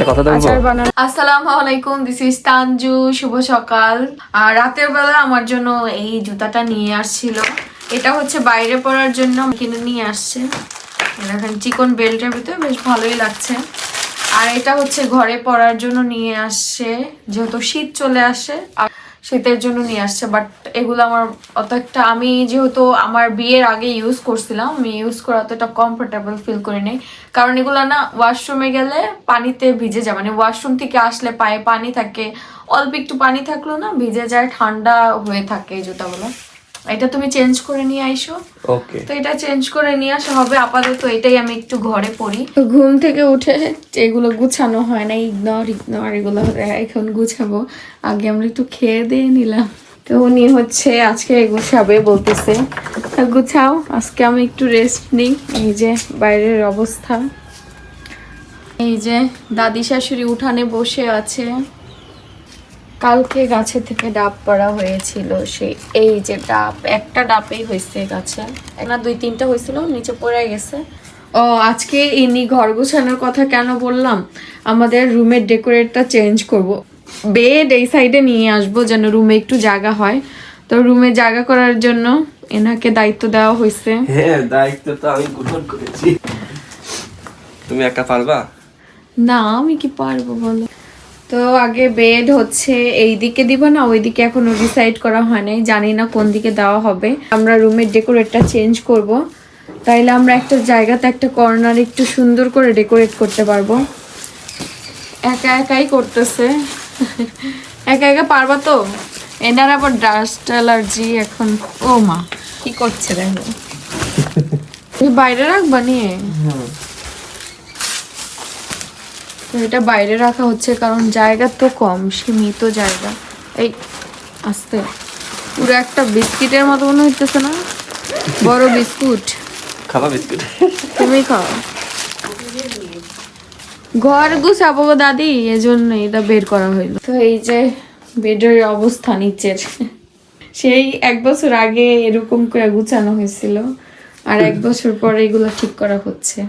একটা কথা বলবো। আসসালামু আলাইকুম, দিস ইজ তানজু। শুভ সকাল। আর রাতের বেলা আমার জন্য এই জুতাটা নিয়ে আসছিল। এটা হচ্ছে বাইরে পরার জন্য কিনে নিয়ে আসছে। দেখেন চিকন বেল্টের ভিতরে বেশ ভালোই লাগছে। আর এটা হচ্ছে ঘরে পরার জন্য নিয়ে আসছে, যেহেতু শীত চলে আসে আর শীতের জন্য নিয়ে আসছে। বাট এগুলো আমার অত একটা, আমি যেহেতু আমার বিয়ের আগে ইউজ করছিলাম, আমি ইউজ করে অতটা কমফোর্টেবল ফিল করি নাই। কারণ এগুলো না ওয়াশরুমে গেলে পানিতে ভিজে যায়, মানে ওয়াশরুম থেকে আসলে পায়ে পানি থাকে, অল্প একটু পানি থাকলো না ভিজে যায়, ঠান্ডা হয়ে থাকে এই জুতাগুলো। এটা তুমি চেঞ্জ করে নিয়ে আইসো। ওকে, তো এটা চেঞ্জ করে নিয়ে আসা হবে। আপাতত এটাই আমি একটু ঘরে পরি। ঘুম থেকে উঠে এগুলো গুছানো হয় না, ইগনোর এগুলো এখন গুছাবো। আগে আমরা একটু খেয়ে দিয়ে নিলাম। তো উনি হচ্ছে আজকে গুছাবে বলতেছে, গুছাও, আজকে আমি একটু রেস্ট নিই। এই যে বাইরের অবস্থা, এই যে দাদি শাশুড়ি উঠানে বসে আছে। কালকে গাছে থেকে ডাব পাড়া হয়েছিল, সেই এই যে ডাব, একটা ডাবেই হয়েছে গাছে, না 2-3টা হয়েছিল, নিচে পড়ে গেছে। ও আজকে ইনি ঘর গোছানোর কথা কেন বললাম, আমাদের রুমের ডেকোরেটটা চেঞ্জ করব। বেড এই সাইডে নিয়ে আসবো যেন রুমে একটু জায়গা হয়। তো রুমে জায়গা করার জন্য এনাকে দায়িত্ব দেওয়া হয়েছে। হ্যাঁ দায়িত্ব তো আমি গ্রহণ করেছি। তুমি একা পারবা না, আমি কি পারবো বলো। তো আগে বেড হচ্ছে এই দিকে দিব না ওই দিকে এখনো ডিসাইড করা হয় নাই, জানি না কোন দিকে দেওয়া হবে। আমরা রুমের ডেকোরেটটা চেঞ্জ করব, তাইলে আমরা একটা জায়গাতে একটা কর্নার একটু সুন্দর করে ডেকোরেট করতে পারবো। একা একাই করতেছে, একা একা পারবা তো? এনার আবার ডাস্ট অ্যালার্জি এখন। ও মা, কি করছে দেখো। তুমি বাইরে রাখবা নিয়ে। তো এটা বাইরে রাখা হচ্ছে কারণ জায়গা তো কম, সীমিত জায়গা। এই আস্তে, পুরো একটা বিস্কিটের মতো মনে হইতেছে না? বড় বিস্কুট খাবা? বিস্কুট তুমি খাও। ঘর গুছাবো গো দাদি, এজন্য এটা বের করা হইলো। তো এই যে বেডের অবস্থা নিচের, সেই 1 বছর আগে এরকম করে গুছানো হয়েছিল, আর 1 বছর পরে এগুলো ঠিক করা হচ্ছে।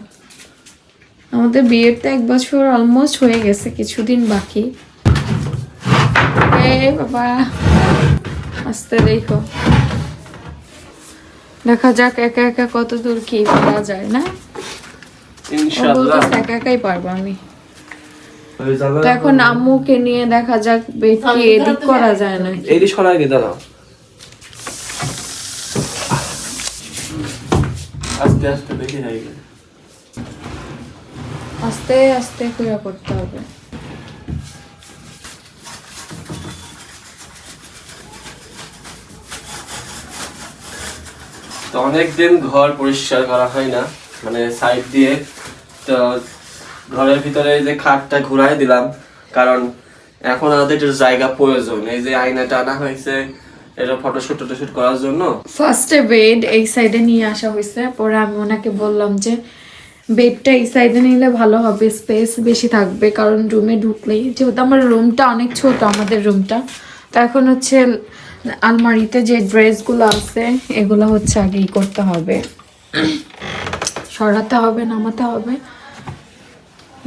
আমাদের বিয়ের তো 1 বছর অলমোস্ট হয়ে গেছে, কিছুদিন বাকি। বাবা আস্তে দেখো, দেখা যাক একা একা কত দূর কি পারা যায় না। ইনশাআল্লাহ একা একাই পারবো আমি। তো এখন আম্মুকে নিয়ে দেখা যাক বেড কি এদিক করা যায় না। এইদি সরাই দে, দাঁড়াও। আস্তে আস্তে দেখি যাই, আস্তে আস্তে করে করতে হবে। তো অনেকদিন ঘর পরিষ্কার করা হয় না, মানে সাইড দিয়ে। তো ঘরের ভিতরে এই যে খাটটা ঘুরাই দিলাম, কারণ এখন আমাদের একটু জায়গা প্রয়োজন। এই যে আয়নাটা আনা হয়েছে এটা ফটোশুট টটোশুট করার জন্য। ফার্স্টে বেড এই সাইডে নিয়ে আসা হয়েছে, পরে আমি ওনাকে বললাম যে বেডটা এই সাইডে নিলে ভালো হবে, স্পেস বেশি থাকবে। কারণ রুমে ঢুকলেই, যেহেতু আমার রুমটা অনেক ছোট, আমাদের রুমটা, তো এখন হচ্ছে আলমারিতে যে ড্রেসগুলো আছে এগুলো হচ্ছে আগেই করতে হবে, সরাতে হবে, নামাতে হবে।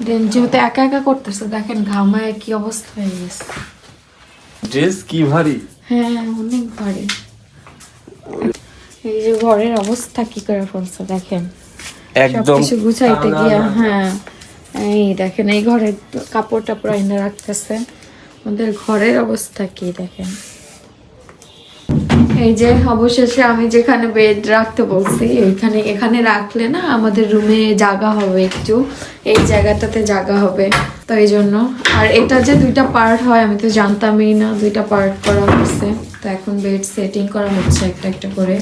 দেন যেহেতু একা একা করতেছে, দেখেন ঘামায় কি অবস্থা হয়ে গেছে। ড্রেস কি ভারী। হ্যাঁ অনেক ভারী। এই যে ঘরের অবস্থা কি করে ফেলছে দেখেন, একদম সবকিছু গুছাইতে গিয়া। হ্যাঁ এই দেখেন, এই ঘরের কাপড় টাপড় এনে রাখতেছে, আমাদের ঘরের অবস্থা কি দেখেন। এই যে অবশেষে আমি যেখানে বেড রাখতে বলছি এখানে রাখলে না আমাদের রুমে জায়গা হবে একটু, এই জায়গাটাতে জায়গা হবে, তো এই জন্য। আর এটা যে 2টা পার্ট হয় আমি তো জানতামই না, 2টা পার্ট করা হচ্ছে। তো এখন বেড সেটিং করা হচ্ছে একটা একটা করে।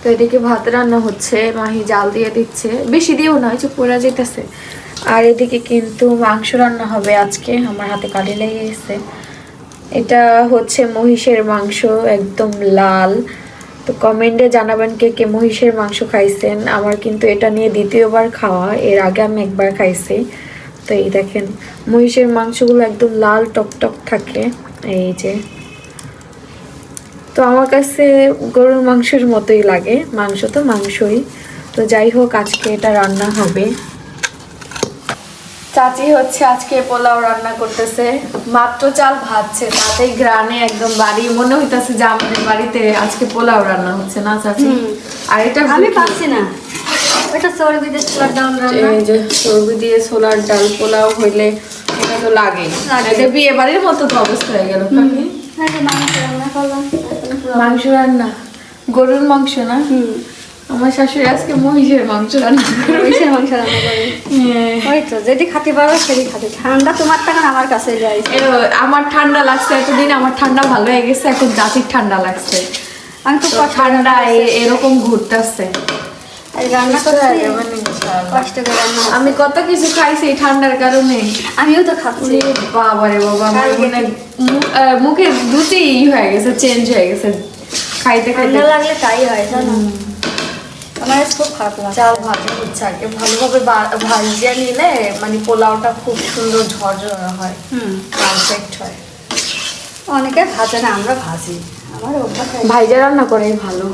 তো এদিকে ভাত রান্না হচ্ছে, মাহি জাল দিয়ে দিচ্ছে, বেশি দিয়েও না, হচ্ছে পোড়া যেতেছে। আর এদিকে কিন্তু মাংস রান্না হবে আজকে, আমার হাতে কালি লেগে গেছে। এটা হচ্ছে মহিষের মাংস, একদম লাল। তো কমেন্টে জানাবেন কে কে মহিষের মাংস খাইছেন। আমার কিন্তু এটা নিয়ে 2য় বার খাওয়া, এর আগে আমি 1বার খাইছি। তো এই দেখেন মহিষের মাংসগুলো একদম লাল টকটক থাকে, এই যে। তো আমার কাছে গরুর মাংসের মতোই লাগে, মাংস তো মাংসই। তো যাই হোক, আজকে এটা রান্না হবে। চাচি হচ্ছে আজকে পোলাও রান্না করতেছে, মাত্র চাল ভাজছে, তাতে গ্রানে একদম বাড়ি মনে হইতাছে যে আমাদের বাড়িতে আজকে পোলাও রান্না হচ্ছে না চাচি? আর এটা আমি পাচ্ছি না, এটা চর্বি দিয়ে ছোলার ডাল রান্না। এই যে চর্বি দিয়ে ছোলার ডাল পোলাও হইলে এটা তো লাগেই, এটা বিয়ে বাড়ির মতো তো অবস্থা হয়ে গেল। কাকি এই যে মাংস রান্না করলাম, মাংস রান্না, গরুর মাংস না? আমার শাশুড়ি আজকে মহিষের মাংস রান্না করে। মহিষের মাংস রান্না করি। ওই তো যেটি খাতে পারো সেটি খাতে। ঠান্ডা তোমার টাকা আমার কাছে যাই। আমার ঠান্ডা লাগছে এতদিন, আমার ঠান্ডা ভালো হয়ে গেছে, এখন জাতির ঠান্ডা লাগছে। আমি তো ঠান্ডা এরকম ঘুরতেছে। এই রান্না করতে কষ্ট করে রান্না। আমি কত কিছু খাইছি এই ঠান্ডার কারণে। আমিও তো খাচ্ছি। বাবারে বাবা, আমার মনে মুখের দুটি হয়ে গেছে, চেঞ্জ হয়ে গেছে খাইতে খাইতে। ঠান্ডা লাগলে তাই হয় জানো, আমার খুব খারাপ লাগে। চাল ভাজা হচ্ছে আগে, ভালোভাবে ভাজিয়ে নিলে মানে পোলাওটা খুব সুন্দর ঝরঝরে হয়, পারফেক্ট হয়। অনেকে ভাজে না, আমরা ভাজি। আমার অভ্যাস হয়। ভাইজা রান্না করেই ভালো।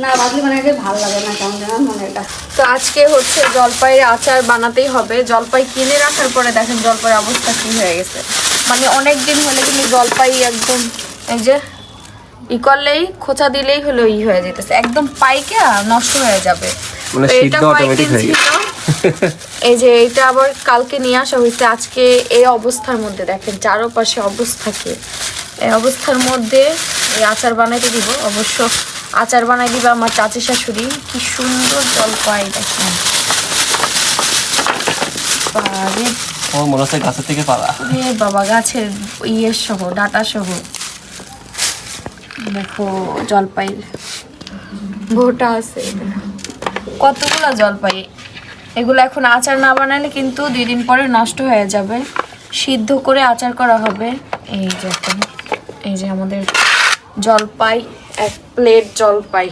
না ভাজলে মানে ভালো লাগে না, কেমন যেন মনে এটা। তো আজকে হচ্ছে জলপাইয়ের আচার বানাতেই হবে। জলপাই কিনে রাখার পরে দেখেন জলপাইয়ের অবস্থা কি হয়ে গেছে, মানে অনেক দিন হলে কিন্তু জলপাই একদম এই যে করলেই খোঁচা দিলেই হলো হয়ে যেতেছে, একদম পাইকে নষ্ট হয়ে যাবে। মানে তো এটা সিদ্ধ অটোমেটিক হয়ে কয়েকদিন ছিল, এই যে এটা আবার কালকে নিয়ে আসা হয়েছে। আজকে এই অবস্থার মধ্যে দেখেন চারপাশে অবস্থা কি, এই অবস্থার মধ্যে এই আচার বানাইতে দিব। অবশ্য আচার বানাই দিবে আমার চাচি শাশুড়ি। কি সুন্দর জলপাই দেখেন, ও মনে হচ্ছে গাছের থেকে পালা। বাবা গাছের ইয়ের সহ ডাটা সহ দেখো জলপাই ভোটা আছে, কতগুলো জলপাই। এগুলো এখন আচার না বানালে কিন্তু 2 দিন পরে নষ্ট হয়ে যাবে, সিদ্ধ করে আচার করা হবে। এই যে এখন এই যে আমাদের জলপাই, 1 প্লেট জলপাই।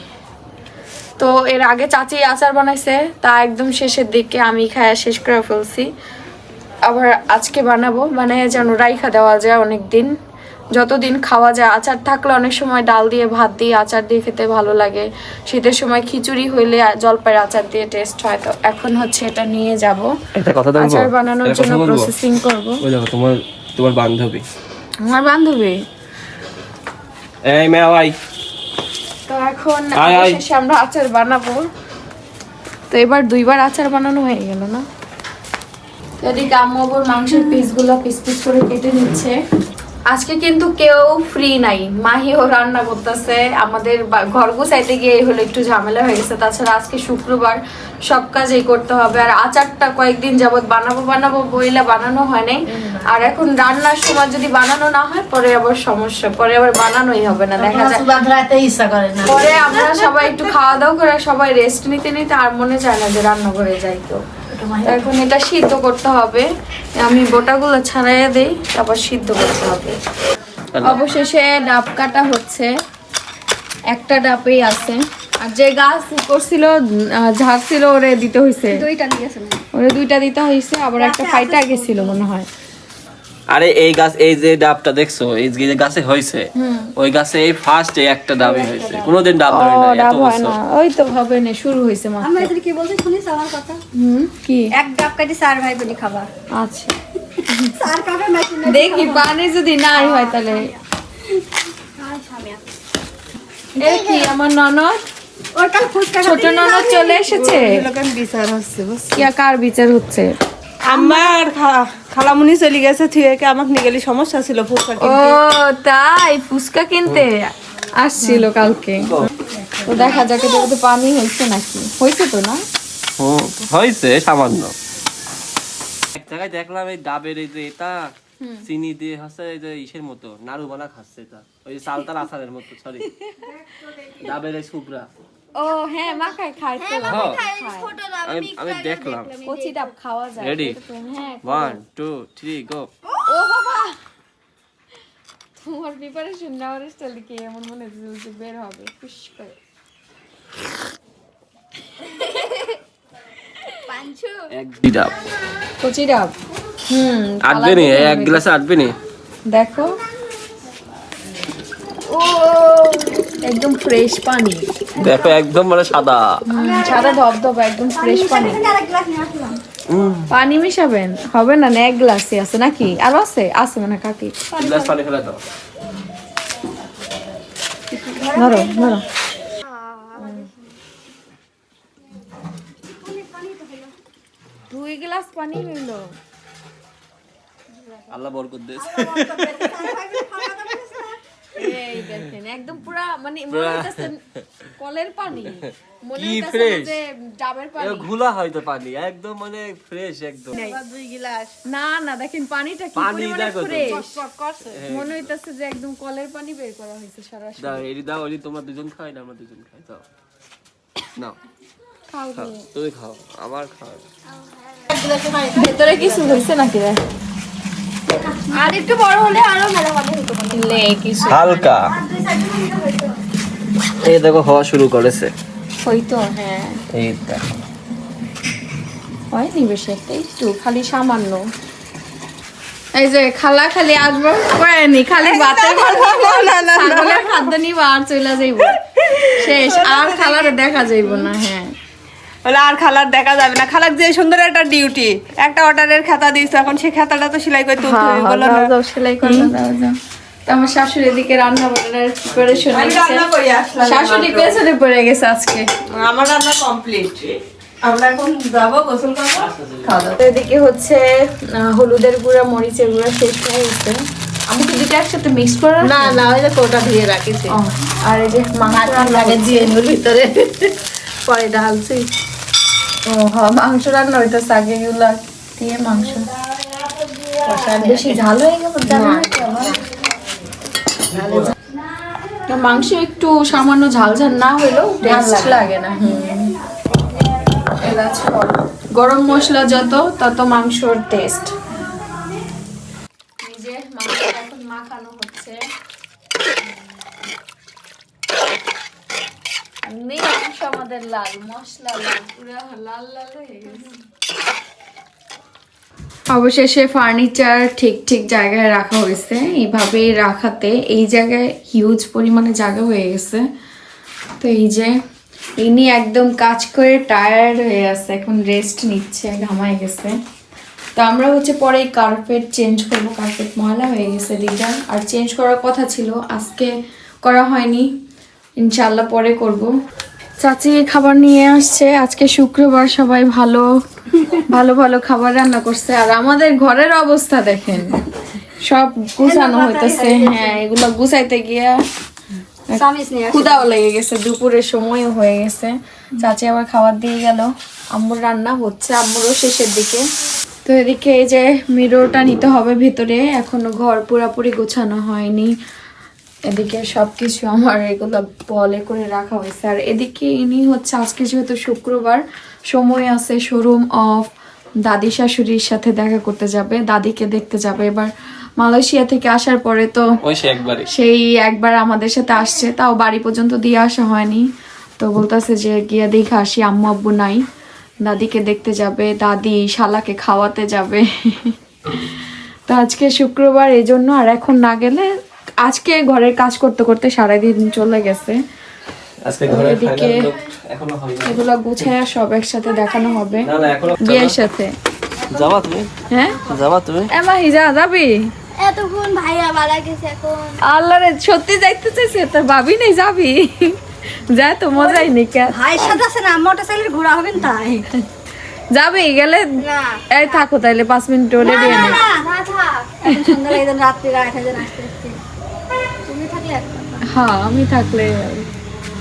তো এর আগে চাচি আচার বানাইছে, তা একদম শেষের দিকে আমি খায়া শেষ করে ফেলছি। আবার আজকে বানাবো, মানে যেন রাইখা দেওয়া যায় অনেক দিন, যতদিন খাওয়া যায়। আচার থাকলে অনেক সময় ডাল দিয়ে ভাত দিয়ে আচার দিয়ে খেতে ভালো লাগে। শীতের সময় খিচুড়ি হইলে জলপাইয়ের আচার দিয়ে টেস্ট হয়। তো এখন হচ্ছে এটা নিয়ে যাব, একটা কথা বলবো, আচার বানানোর জন্য প্রসেসিং করব। ওই দেখো তোমার বান্ধবী, আমার বান্ধবী। এই মেয়া ভাই, তো এখন আয়, আয়। শেষে আমরা আচার বানাবো। তো এবার 2 বার আচার বানানো হয়ে গেল না? তো এদিকে আম্মু আবার মাংসের পিসগুলো পিস পিস করে কেটে নিচ্ছে। আজকে কিন্তু কেউ ফ্রি নাই, মাহিও রান্না করতেছে। আমাদের ঘর গুছাইতে গিয়ে হলো একটু ঝামেলা হয়ে গেছে। তাছাড়া আজকে শুক্রবার, সব কাজই করতে হবে। আর আচারটা কয়েকদিন যাবত বানাবো বইলা বানানো হয় নাই। আর এখন রান্নার সময় যদি বানানো না হয় পরে আবার সমস্যা, পরে আবার বানানোই হবে না, দেখা যায় ইচ্ছা করে না। পরে আমরা সবাই একটু খাওয়া দাওয়া করে সবাই রেস্ট নিতে নিতে আর মনে চায় না যে রান্না করে যাই। তো এখন এটা সিদ্ধ করতে হবে, আমি গোটাগুলো ছাড়াইয়া দেই, তারপর সিদ্ধ করতে হবে। অবশেষে ডাব কাটা হচ্ছে, একটা ডাবেই আছে। আর যে গাছ করছিল ঝাড়ছিল ওরে দিতে হয়েছে, 2টা নিয়ে গেছে না। ওরে 2টা দিতে হয়েছে, আবার একটা ফাইটা গেছিল মনে হয়। আরে এই গাছ, এই যে ডাবটা দেখছো, এই যে গাছে হয়েছে, ওই গাছে এই ফার্স্ট একটা ডাবই হয়েছে, কোনোদিন ডাব ধরে না। ডাব এত হয় না, বছর ওই তো ভাবে না, শুরু হয়েছে মাত্র। আমি এদের কি বলছি শুনিস আমার কথা? কি এক ডাব কাটি 4 ভাই বোনই খাবার। আচ্ছা, 4 কাটা নাকি না? দেখি পানি যদি নাই হয় তাহলে। এ কি আমার ননদ, ওর কাল ফুচকা ছোট ননদ চলে এসেছে। বিচার হচ্ছে কি কার বিচার হচ্ছে? আমার খালামুনি চলে গেছে, থুয়েকে আমাকে নিয়ে গেলে সমস্যা ছিল ফুচকা ও তাই, ফুচকা কিনতে আসছিল কালকে। তো দেখা যাক এটাতে পানি হয়েছে নাকি, হয়েছে তো না? হয়েছে সামান্য। এক জায়গায় দেখলাম এই ডাবের এই যে এটা চিনি দিয়ে হচ্ছে এই যে ইসের মতো নাড়ু বানা খাচ্ছে, এটা ওই যে চালতার আচারের মতো, সরি ডাবের এই সুগরা। ও হ্যাঁ, মাখায় খায় তো। হ্যাঁ, আমি দেখলাম। কচি ডাব খাওয়া যায়। রেডি, হ্যাঁ 1 2 3 গো। ও বাবা, তোমার প্রিপারেশন নেওয়ার স্টাইল কি এমন মনে হচ্ছে যে বের হবে খুশ করে। এক ডাব কচি ডাব, আটবে নি, এক গ্লাসে আটবে নি। দেখো, ও একদম ফ্রেশ পানি, দেখো একদম মানে সাদা। সাদা ধবধবা, একদম ফ্রেশ পানি। আরেক গ্লাস নিয়ে আসলাম। পানি মিশাবেন হবে না, এক গ্লাসই আছে নাকি আরো আছে? আছে মানে কাকি গ্লাস পানি ফেলে দাও। ধরো ধরো। দুই গ্লাস পানি হইলো। আল্লাহ বরকত দেস। এই দেখেন একদম পুরা মানে মনে হইতাছে কলের পানি, মনে কি হইতাছে fresh। যে ডাবের পানি। ঘোলা হয়তো পানি একদম মানে ফ্রেশ একদম। 2 গ্লাস না না দেখেন পানিটা কি পানি পরিমাণে দেখো তো। ফ্রেশ, করছে। মনে হইতাছে যে একদম কলের পানি বের করা হয়েছে সরাসরি। দাও এডি দাও, এডি তোমরা দুজন খাই না আমরা দুজন খাই। দাও নাও খাও খাও, তুমি। তুমি খাও আমার খাও। ভেতরে কিছু হইছে নাকি রে? আর একটু বড় হলে আরো মেলা কথা হতো লে কিছু হালকা এই দেখো হওয়া শুরু করেছে। হইতো। হ্যাঁ এই দেখো হয়নি বেশি একটা, একটু খালি সামান্য। এই যে খালা খালি আসবো কয়নি, খালি ভাতের ছাগলের খাদ্য নিবা আর চলে যাইব, শেষ। আর খালারে দেখা যাইব না। হ্যাঁ বলে আর খালার দেখা যাবে না। খালার যে সুন্দর একটা ডিউটি, একটা অর্ডারের খাতা দিয়েছে, এখন সেই খাতাটা তো সেলাই করতে উঠতে হবে, বলো না? দাও সেলাই করে দাও যাও। তো আমার শাশুড়ি এদিকে রান্না বান্নার প্রিপারেশন আমি নিচ্ছে। রান্না করে আসলাম। শাশুড়ি পেছনে পড়ে গেছে আজকে। আমার রান্না কমপ্লিট, আমরা এখন যাবো গোসল করবো, খাওয়া দাওয়া। তো এদিকে হচ্ছে হলুদের গুঁড়া মরিচের গুঁড়া শেষ হয়ে গেছে। আমি কি দুটো একসাথে মিক্স করে রাখি? না না, ওই যে কোটা ধুয়ে রাখিছি, ও, আর এই যে মাংস রান্না আগে হচ্ছে। দিয়ে ওর ভিতরে পরে ঢালছি। ও হ্যাঁ, মাংস রান্না হইতেছে আগে এগুলা দিয়ে মাংস। বেশি ঝাল হয়ে গেল জানো না কি আমার? না, মাংস একটু সামান্য ঝাল ঝাল না হইলেও টেস্ট লাগে না। এলাচ ফল, গরম মশলা যত তত মাংসর টেস্ট। এই যে মাংস এখন মাখানো হচ্ছে। মাংস আমাদের লাল, মশলা লাল, পুরো লাল লাল হয়ে গেছে। অবশেষে ফার্নিচার ঠিক ঠিক জায়গায় রাখা হয়েছে। এইভাবে রাখাতে এই জায়গায় হিউজ পরিমাণে জায়গা হয়ে গেছে। তো এই যে ইনি একদম কাজ করে টায়ার্ড হয়ে আছে, এখন রেস্ট নিচ্ছে, ঘামায় গেছে। তো আমরা হচ্ছে পরে কার্পেট চেঞ্জ করবো, কার্পেট ময়লা হয়ে গেছে দুইটা, আর চেঞ্জ করার কথা ছিল, আজকে করা হয়নি, ইনশাল্লাহ পরে করব। চাচি খাবার নিয়ে আসছে, আজকে শুক্রবার, সবাই ভালো ভালো ভালো খাবার রান্না করছে। আর আমাদের ঘরের অবস্থা দেখেন, সব গুছানো হইতেছে। হ্যাঁ, এগুলো গুছাইতে গিয়া সামিস নিয়ে আসি। ক্ষুদাও লেগে গেছে, দুপুরের সময়ও হয়ে গেছে। চাচি আবার খাবার দিয়ে গেল। আম্মুর রান্না হচ্ছে, আম্মুরও শেষের দিকে। তো এদিকে এই যে মিররটা নিতে হবে ভিতরে, এখনো ঘর পুরাপুরি গোছানো হয়নি। এদিকে সবকিছু আমার এগুলো বলে করে রাখা হয়েছে। আর এদিকে ইনি হচ্ছে আজকে যেহেতু শুক্রবার, সময় আছে, শোরুম অফ, দাদি শাশুড়ির সাথে দেখা করতে যাবে, দাদিকে দেখতে যাবে। এবার মালয়েশিয়া থেকে আসার পরে তো ওই সে একবারে সেই একবার আমাদের সাথে আসছে, তাও বাড়ি পর্যন্ত দিয়ে আসা হয়নি। তো বলতেছে যে গিয়ে দেখে আসি, আম্মু আব্বু নাই, দাদিকে দেখতে যাবে, দাদি শালাকে খাওয়াতে যাবে। তো আজকে শুক্রবার এই জন্য, আর এখন না গেলে আজকে ঘরের কাজ করতে করতে সারাদিন চলে গেছে। আজকে ঘরে এদিকে ফাইনাল লুক এখনো হয়নি। এগুলো গুছায় সব একসাথে দেখানো হবে না না এখনো বিয়ের সাথে। যাবা তুমি? হ্যাঁ যাবা তুমি? এমা হিজা যাবি? এতক্ষণ ভাইয়া মারা গেছে, এখন আল্লাহ রে, সত্যি যাইতে চাইছে, তোর ভাবি নেই যাবি? যা তো মজাই নেই। ভাইয়ের সাথে আছে না, মোটরসাইকেল ঘোরা হবেন তাই। যাবি গেলে না এই থাকো তাইলে 5 মিনিট ওলে দিয়ে নে। না থাক, এখন সন্ধ্যা একদম রাত্রি 8 আসতে আসতে তুমি থাকলে এক কথা। হ্যাঁ, আমি থাকলে।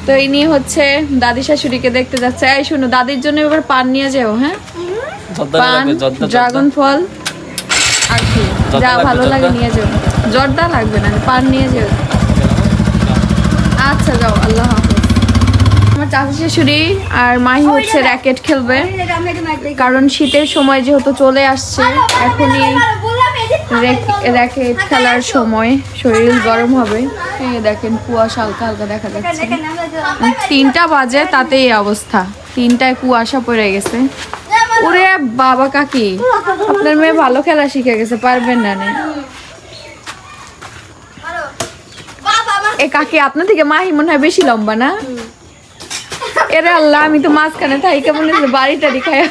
তো ইনি হচ্ছে দাদি শাশুড়িকে দেখতে যাচ্ছে। এই শোনো, দাদির জন্য এবার পান নিয়ে যাও। হ্যাঁ, পান, ড্রাগন ফল আর কি যা ভালো লাগে নিয়ে যাও। জর্দা লাগবে না, পান নিয়ে যাও। আচ্ছা যাও, আল্লাহ হাফেজ। আমার চাচি শাশুড়ি আর মাহি হচ্ছে র্যাকেট খেলবে, কারণ শীতের সময় যেহেতু চলে আসছে, এখনই র্যাকেট খেলার সময়, শরীর গরম হবে। এই দেখেন কুয়াশা হালকা হালকা দেখা যাচ্ছে। 3টা বাজে তাতেই এই অবস্থা, 3টায় কুয়াশা পড়ে গেছে। ওরে বাবা কাকি, আপনার মেয়ে ভালো খেলা শিখে গেছে, পারবেন না নে। এ কাকি, আপনার থেকে মাহি মনে হয় বেশি লম্বা না? এরে আল্লাহ, আমি তো মাঝখানে থাকি, কেমন বাড়ি টাড়ি খায়।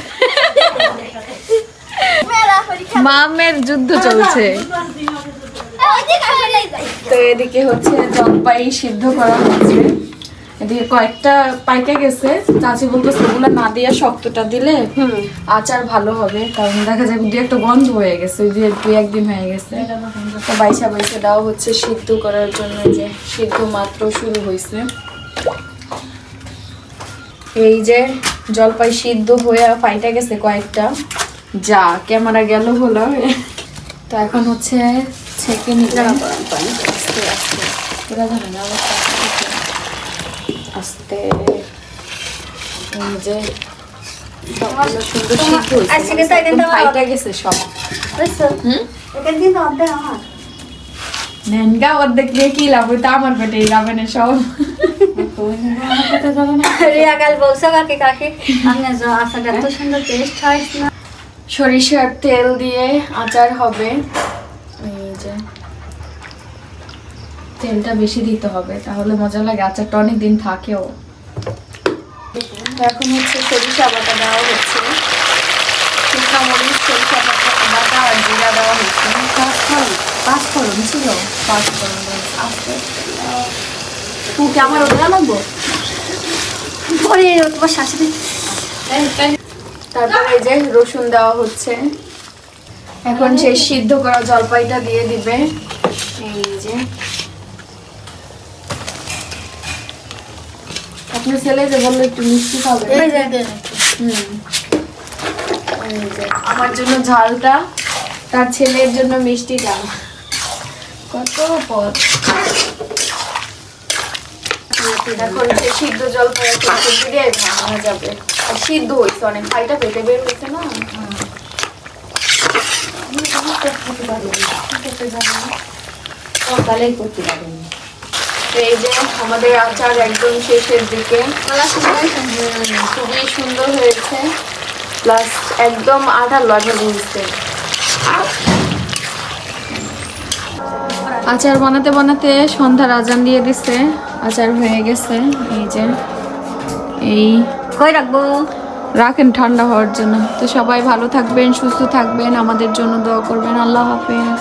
মামের যুদ্ধ চলছে। তো এদিকে হচ্ছে জলপাই সিদ্ধ করা হচ্ছে, এদিকে কয়েকটা পাইকে গেছে। চাচি বলতেছে ওগুলো না দিয়ে শক্তটা দিলে আচার ভালো হবে, কারণ দেখা যায় দু একটা গন্ধ হয়ে গেছে, ওই যে 2-1 দিন হয়ে গেছে। তো বাইসা দেওয়া হচ্ছে সিদ্ধ করার জন্য, যে সিদ্ধ মাত্র শুরু হয়েছে। এই যে জলপাই সিদ্ধ হয়ে পাইটা গেছে কয়েকটা, যা ক্যামেরা গেল হলো। তো এখন হচ্ছে ছেঁকে নিতে আস্তে এই যে সবগুলো সুন্দর সিদ্ধ হয়েছে, একদম পাইটা গেছে সব। নেনগা অর্ধেক দিয়ে কি লাভ, ওই তো আমার পেটে যাবে না সব। রিয়া কাল বলছো কাকে কাকে আমি আচারটা এত সুন্দর টেস্ট হয় না। সরিষার তেল দিয়ে আচার হবে। এই যে তেলটা বেশি দিতে হবে, তাহলে মজা লাগে, আচারটা অনেক দিন থাকেও। এখন হচ্ছে সরিষা বাটা দেওয়া হচ্ছে, শুকনা মরিচ, সরিষা বাটা আর জিরা দেওয়া হচ্ছে। পাঁচফোড়ন ছিল, পাঁচফোড়ন আস্তে তুই আমার ওটা লাগবো। পরে তোমার শাশুড়ি তারপরে এই যে রসুন দেওয়া হচ্ছে। এখন সেই সিদ্ধ করা জলপাইটা দিয়ে দিবে। এই যে আপনার ছেলে যে বললো একটু মিষ্টি খাবে, এই যে আমার জন্য ঝালটা, তার ছেলের জন্য মিষ্টিটা। কত পদ। এখন সেই সিদ্ধ জলপাই দিয়ে ভাঙা যাবে। আর সিদ্ধ হয়েছে অনেক, খাইটা পেটে বের হয়েছে না। সকালেই করতে পারেন। এই যে আমাদের আচার একদম শেষের দিকে, খুবই সুন্দর হয়েছে, প্লাস একদম আঠালো হয়েছে। আচার বানাতে বানাতে সন্ধ্যার আজান দিয়ে দিচ্ছে, আচার হয়ে গেছে। এই যে এই কই রাখবো, রাখেন ঠান্ডা হওয়ার জন্য। তো সবাই ভালো থাকবেন, সুস্থ থাকবেন, আমাদের জন্য দোয়া করবেন। আল্লাহ হাফেজ।